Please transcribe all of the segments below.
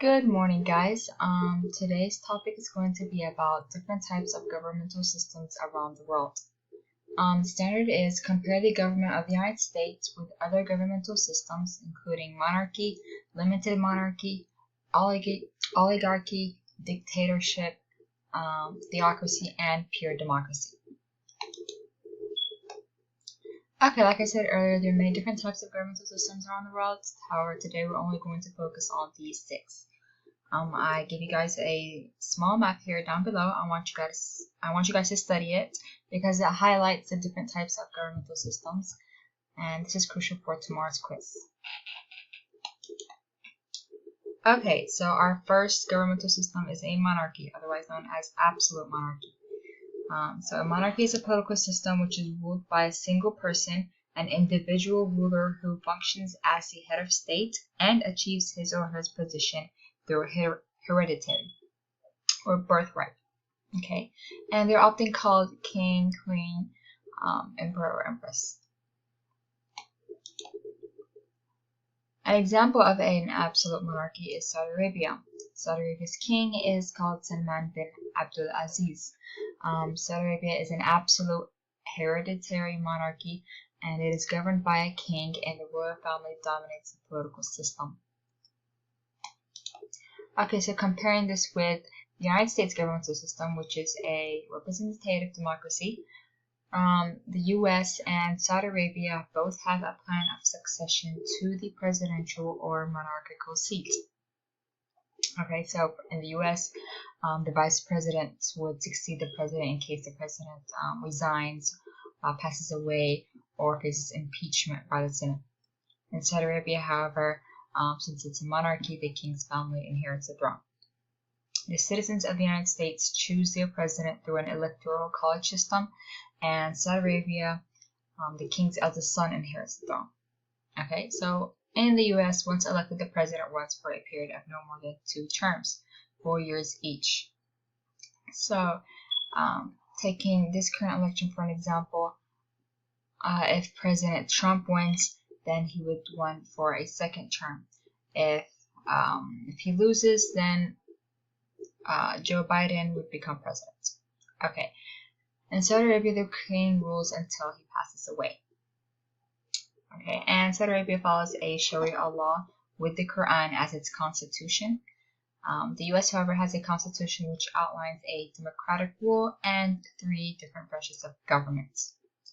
Good morning, guys. Today's topic is going to be about different types of governmental systems around the world. Standard is compare the government of the United States with other governmental systems, including monarchy, limited monarchy, oligarchy, dictatorship, theocracy, and pure democracy. Okay, like I said earlier, there are many different types of governmental systems around the world. However, today we're only going to focus on these 6. I give you guys a small map here down below. I want you guys to study it because it highlights the different types of governmental systems, and this is crucial for tomorrow's quiz. Okay, so our first governmental system is a monarchy, otherwise known as absolute monarchy. So a monarchy is a political system which is ruled by a single person, an individual ruler who functions as the head of state and achieves his or her position through hereditary or birthright. Okay, and they're often called king, queen, emperor, or empress. An example of an absolute monarchy is Saudi Arabia. Saudi Arabia's king is called Salman bin Abdul Aziz. Saudi Arabia is an absolute hereditary monarchy, and it is governed by a king, and the royal family dominates the political system. Okay, so comparing this with the United States governmental system, which is a representative democracy, the US and Saudi Arabia both have a plan of succession to the presidential or monarchical seat. Okay, so in the US, the vice president would succeed the president in case the president resigns, passes away, or faces impeachment by the Senate. In Saudi Arabia, however, since it's a monarchy, the king's family inherits the throne. The citizens of the United States choose their president through an electoral college system, and Saudi Arabia, the king's eldest son inherits the throne. Okay, so in the US, once elected, the president runs for a period of no more than 2 terms, 4 years each. So, taking this current election for an example, if President Trump wins, then he would run for a 2nd term. If he loses, then Joe Biden would become president. Okay. In Saudi Arabia, the king rules until he passes away. Okay, and Saudi Arabia follows a Sharia law with the Quran as its constitution. The US, however, has a constitution which outlines a democratic rule and 3 different branches of government.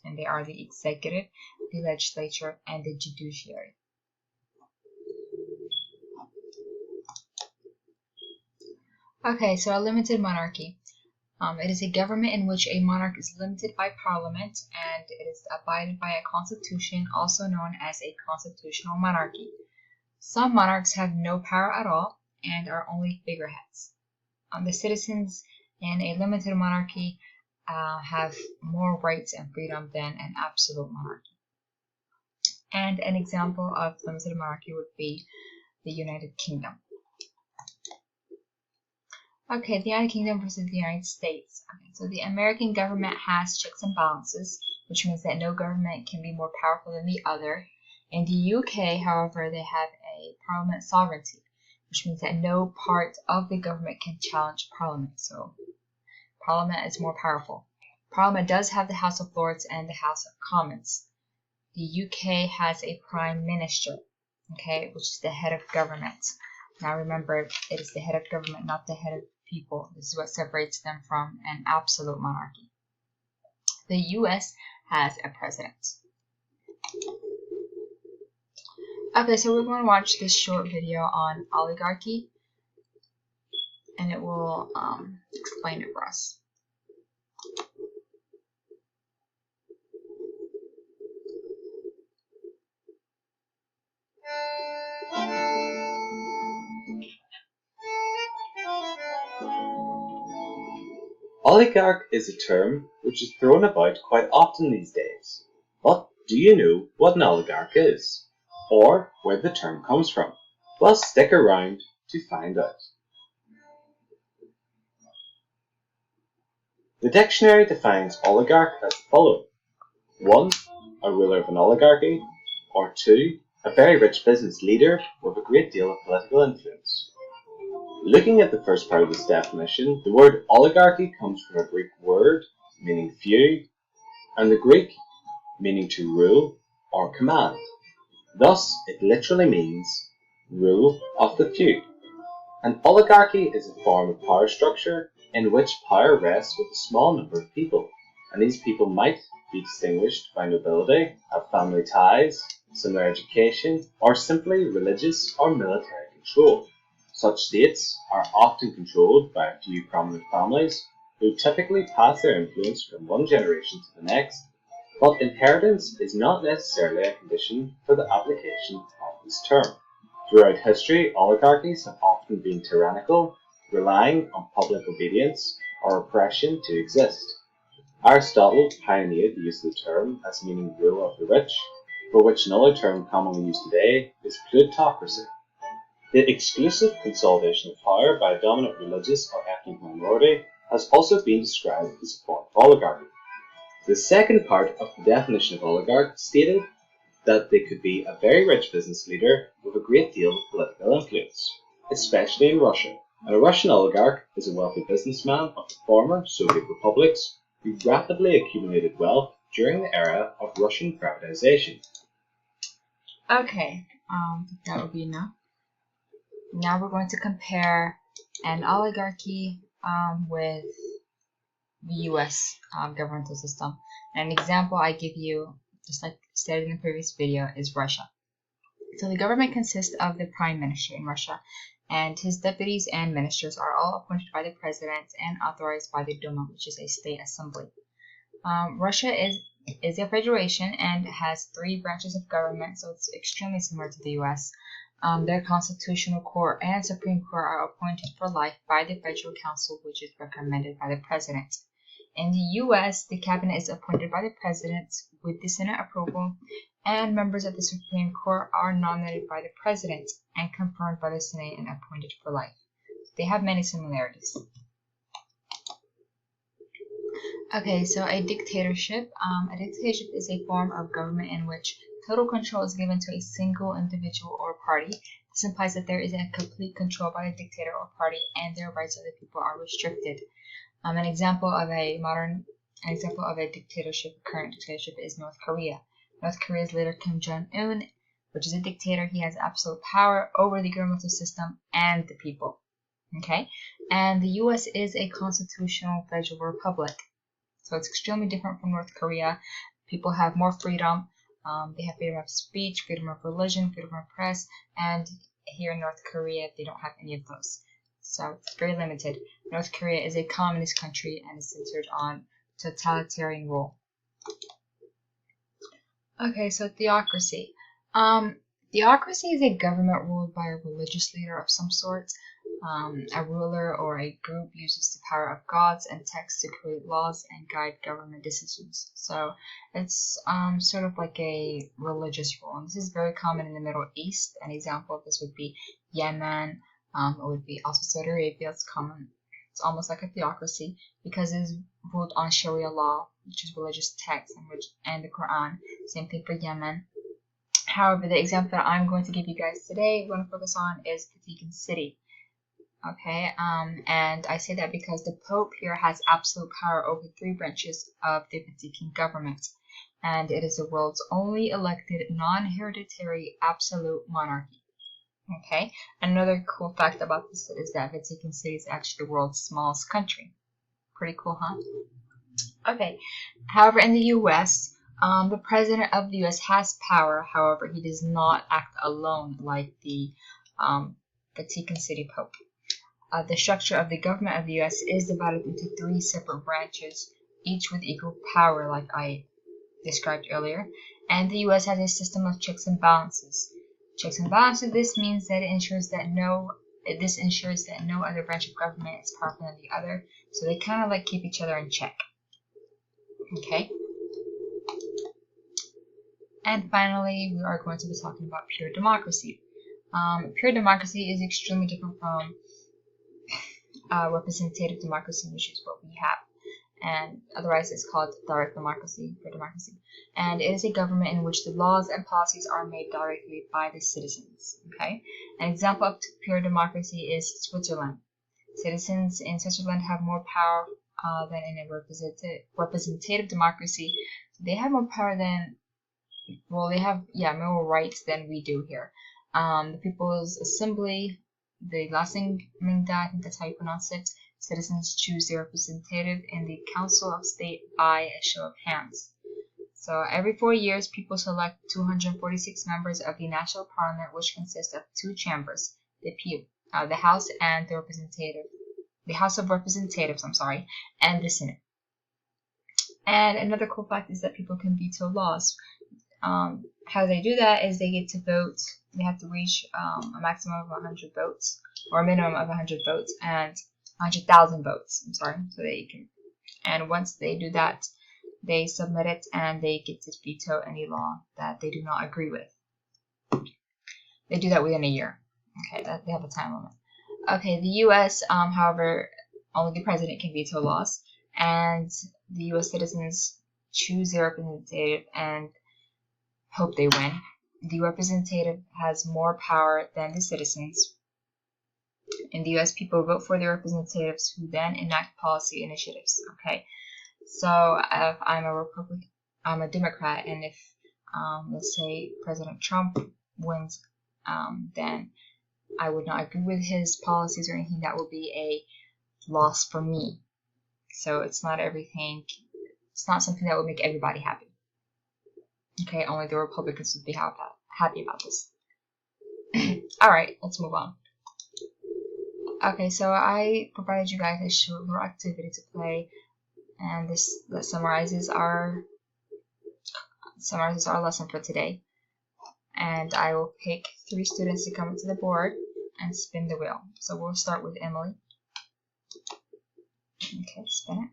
And they are the executive, the legislature, and the judiciary. Okay, so a limited monarchy. It is a government in which a monarch is limited by parliament, and it is abided by a constitution, also known as a constitutional monarchy. Some monarchs have no power at all and are only figureheads. The citizens in a limited monarchy have more rights and freedom than an absolute monarchy. And an example of limited monarchy would be the United Kingdom. Okay, the United Kingdom versus the United States. Okay, so the American government has checks and balances, which means that no government can be more powerful than the other. In the UK, however, they have a parliament sovereignty, which means that no part of the government can challenge Parliament. So Parliament is more powerful. Parliament does have the House of Lords and the House of Commons. The UK has a Prime Minister, okay, which is the head of government. Now remember, it is the head of government, not the head of people. This is what separates them from an absolute monarchy. The US has a president. Okay, so we're going to watch this short video on oligarchy, and it will explain it for us. Oligarch is a term which is thrown about quite often these days. But do you know what an oligarch is? Or where the term comes from? Well, stick around to find out. The dictionary defines oligarch as the following. 1. A ruler of an oligarchy. Or 2. A very rich business leader with a great deal of political influence. Looking at the first part of this definition, the word oligarchy comes from a Greek word meaning few, and the Greek meaning to rule or command. Thus, it literally means rule of the few. An oligarchy is a form of power structure in which power rests with a small number of people, and these people might be distinguished by nobility, have family ties, similar education, or simply religious or military control. Such states are often controlled by a few prominent families who typically pass their influence from one generation to the next, but inheritance is not necessarily a condition for the application of this term. Throughout history, oligarchies have often been tyrannical, relying on public obedience or oppression to exist. Aristotle pioneered the use of the term as meaning rule of the rich, for which another term commonly used today is plutocracy. The exclusive consolidation of power by a dominant religious or ethnic minority has also been described as a form of oligarchy. The second part of the definition of oligarch stated that they could be a very rich business leader with a great deal of political influence, especially in Russia. And a Russian oligarch is a wealthy businessman of the former Soviet republics who rapidly accumulated wealth during the era of Russian privatization. Okay, that would be enough. Now we're going to compare an oligarchy with the US governmental system. And an example I give you, just like stated in the previous video, is Russia. So the government consists of the prime minister in Russia, and his deputies and ministers are all appointed by the president and authorized by the Duma, which is a state assembly. Russia is a federation and has 3 branches of government, so it's extremely similar to the US. Their constitutional court and Supreme Court are appointed for life by the Federal Council, which is recommended by the president. In the US, the cabinet is appointed by the president with the Senate approval, and members of the Supreme Court are nominated by the president and confirmed by the Senate and appointed for life. They have many similarities. Okay, so a dictatorship. A dictatorship is a form of government in which total control is given to a single individual or party. This implies that there is a complete control by the dictator or party, and their rights of the people are restricted. An example of a dictatorship, current dictatorship, is North Korea. North Korea's leader Kim Jong-un, which is a dictator, he has absolute power over the governmental system and the people. Okay, and the U.S. is a constitutional federal republic, so it's extremely different from North Korea. People have more freedom. They have freedom of speech, freedom of religion, freedom of press, and here in North Korea, they don't have any of those. So it's very limited. North Korea is a communist country and is centered on totalitarian rule. Okay, so theocracy. Theocracy is a government ruled by a religious leader of some sort. A ruler or a group uses the power of gods and texts to create laws and guide government decisions. So it's sort of like a religious rule. And this is very common in the Middle East. An example of this would be Yemen. It would be also Saudi Arabia. It's common. It's almost like a theocracy because it is ruled on Sharia law, which is religious text, and the Quran. Same thing for Yemen. However, the example that I'm going to give you guys today, we're going to focus on, is Vatican City. Okay, and I say that because the Pope here has absolute power over 3 branches of the Vatican government, and it is the world's only elected non-hereditary absolute monarchy. Okay, another cool fact about this is that Vatican City is actually the world's smallest country. Pretty cool, huh? Okay, however, in the US, the president of the US has power. However, he does not act alone like the Vatican City Pope. The structure of the government of the US is divided into 3 separate branches, each with equal power, like I described earlier. And the US has a system of checks and balances. Checks and balances. This means that it ensures that no other branch of government is powerful than the other. So they kind of like keep each other in check. Okay. And finally, we are going to be talking about pure democracy. Pure democracy is extremely different from representative democracy, which is what we have. and otherwise it's called direct democracy for democracy. And it is a government in which the laws and policies are made directly by the citizens. Okay, an example of pure democracy is Switzerland. Citizens in Switzerland have more power than in a representative democracy. They have more power than, well, they have, more rights than we do here. The People's Assembly, the Lassingmingda, I think that's how you pronounce it. Citizens choose their representative in the Council of State by a show of hands. So every 4 years, people select 246 members of the National Parliament, which consists of two chambers, the House and the House of Representatives, and the Senate. And another cool fact is that people can veto laws. How they do that is they get to vote. They have to reach a maximum of 100 votes, or a minimum of 100 votes, and 100,000 votes. So they can. And once they do that, they submit it, and they get to veto any law that they do not agree with. They do that within a year. Okay, they have a time limit. Okay, the U.S., however, only the president can veto laws, and the U.S. citizens choose their representative and hope they win. The representative has more power than the citizens. In the U.S., people vote for their representatives who then enact policy initiatives. Okay, so if I'm a Democrat, and if let's say President Trump wins, then I would not agree with his policies or anything. That would be a loss for me. So it's not something that would make everybody happy. Okay, only the Republicans would be happy about this. Alright, let's move on. Okay, so I provided you guys a short little activity to play, and that summarizes our lesson for today. And I will pick 3 students to come to the board and spin the wheel. So we'll start with Emily. Okay, spin it.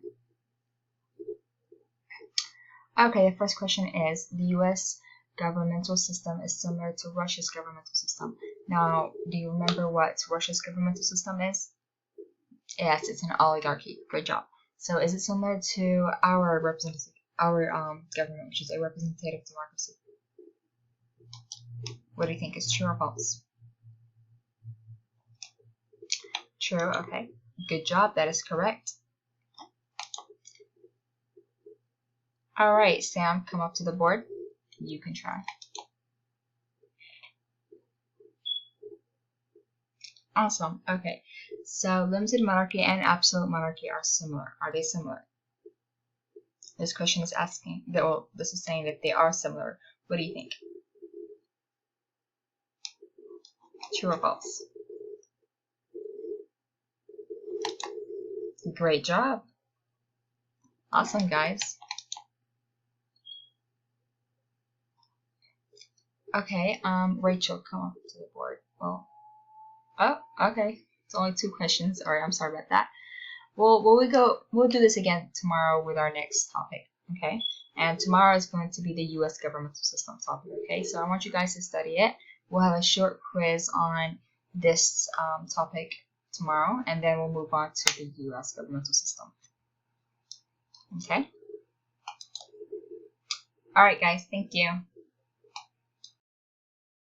Okay, the first question is, the U.S. governmental system is similar to Russia's governmental system. Now, do you remember what Russia's governmental system is? Yes, it's an oligarchy. Good job. So is it similar to our government, which is a representative democracy? What do you think is true or false? True, okay. Good job, that is correct. Alright, Sam, come up to the board. You can try. Awesome, okay. So, limited monarchy and absolute monarchy are similar. Are they similar? This question is asking, this is saying that they are similar. What do you think? True or false? Great job. Awesome, guys. Okay, Rachel, come up to the board. Well, oh, okay. It's only 2 questions. Alright, I'm sorry about that. Well, we'll do this again tomorrow with our next topic, okay? And tomorrow is going to be the U.S. governmental system topic, okay? So I want you guys to study it. We'll have a short quiz on this topic tomorrow, and then we'll move on to the U.S. governmental system. Okay? Alright, guys. Thank you.